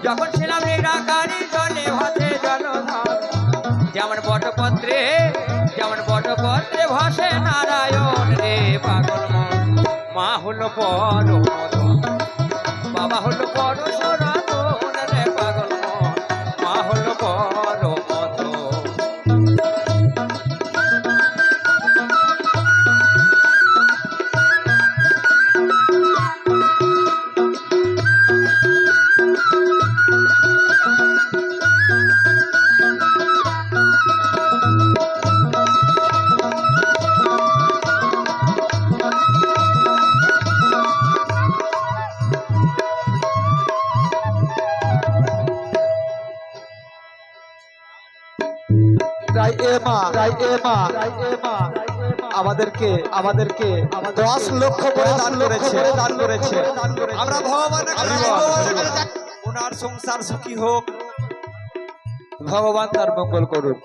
যখন ছিলাম নিরাকারী জলে ভাসে জলধর যেমন বটপত্রে ভাসে নারায়ণ রে পাগল মন মা হলো পরম মদন বাবা হলো বড় সনাতন রে পাগল মন মা হলো পরম মদন আমাদেরকে 10 লক্ষ করে দান করেছে আমরা ভগবানের ওনার সংসার সুখী হোক ভগবান তার মঙ্গল করুন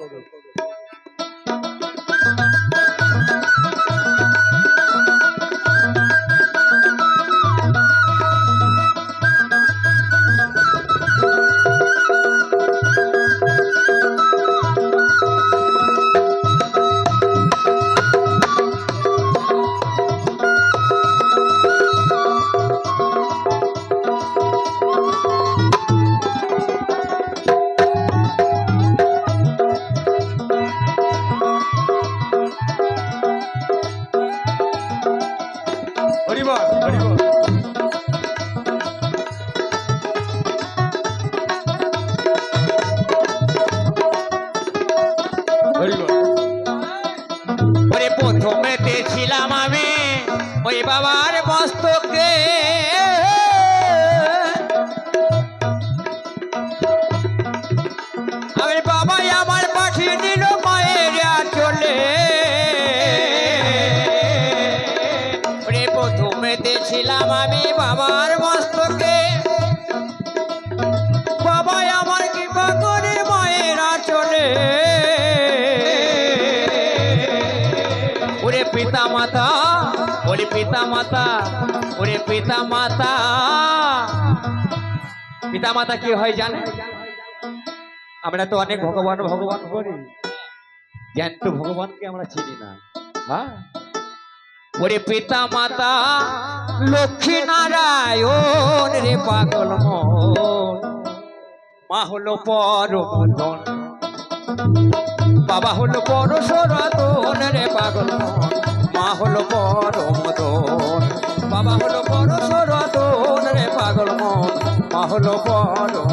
প্রথমেতে ছিলাম আমি ওই বাবার মস্তকে আমি বাবাই আমার পাঠিয়ে দিল মায়ের চলে প্রথমেতে ছিলাম আমি বাবার মস্তকে বাবাই আমার কৃপা করে মায়ের চলে পিতা মাতা কি হয় জানে আমরা তো অনেক ভগবান করি জ্ঞান্ত ভগবানকে আমরা চিনি না হ্যাঁ ওরে পিতা মাতা লক্ষ্মী নারায়ণ রে পাগল মন মা হলো পরম ধন বাবা হলো বড় সনাতন রে পাগল মন মা হলো পরম ধন বাবা হলো বড় সনাতন রে পাগল মন মা হলো পরম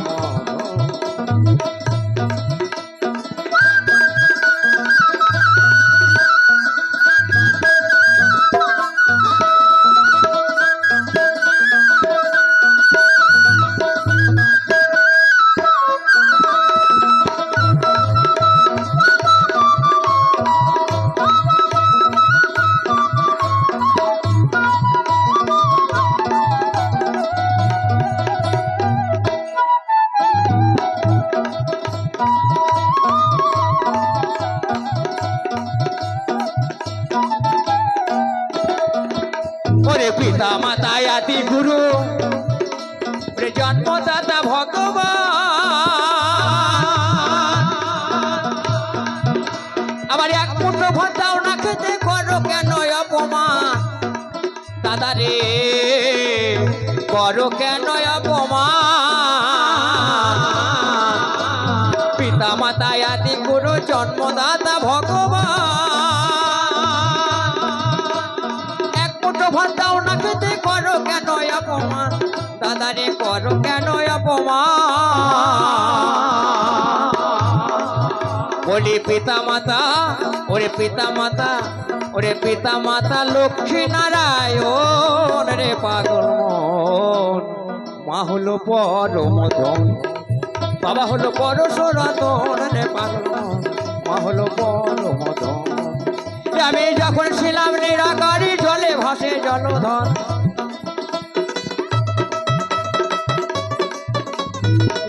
পিতা মাতা আদি গুরু জন্মদাতা ভগবান আবার এক মুঠো ভাত দাও না খেতে করো কেন অপমান দাদা রে করো কেন অপমান পিতা মাতা আদি গুরু জন্মদাতা ভগবান এক মুঠো ভাত দাও না খেতে করো কেন অপমান দাদা রে করো কেন অপমান বলি পিতা মাতা ওরে পিতা মাতা ওরে পিতা মাতা লক্ষ্মী নারায়ণ রে পাগল মন মা হলো পরম ধন বাবা হলো বড় সনাতন রে পাগল মন মা হলো পরম ধন আমি যখন ছিলাম নিরাকারী জলে ভাসে জলধর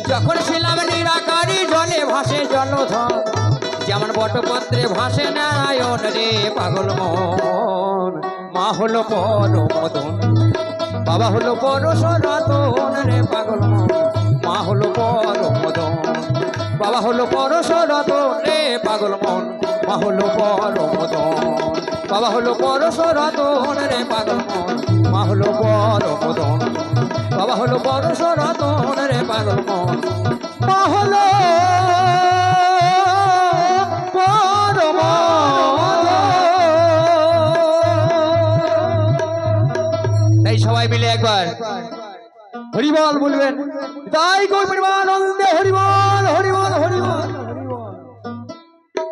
যখন ছিলাম নিরাকারী জলে ভাসে জলধর যেমন বটপত্রে ভাসে নারায়ণ রে পাগল মন মা হলো পরম ধন বাবা হলো বড় সনাতন রে পাগল মন মা হলো পরমদন বাবা হলো পরশরতন রে পাগল মন মা হলো পরমদন বাবা হলো পরশরতন রে পাগল মন মা হলো পরমদন বাবা হলো পরশরতন রে পাগল মন মা হলো তাই সবাই মিলে একবার হরিবল বলবেন তাই গৌর পরিমানন্দে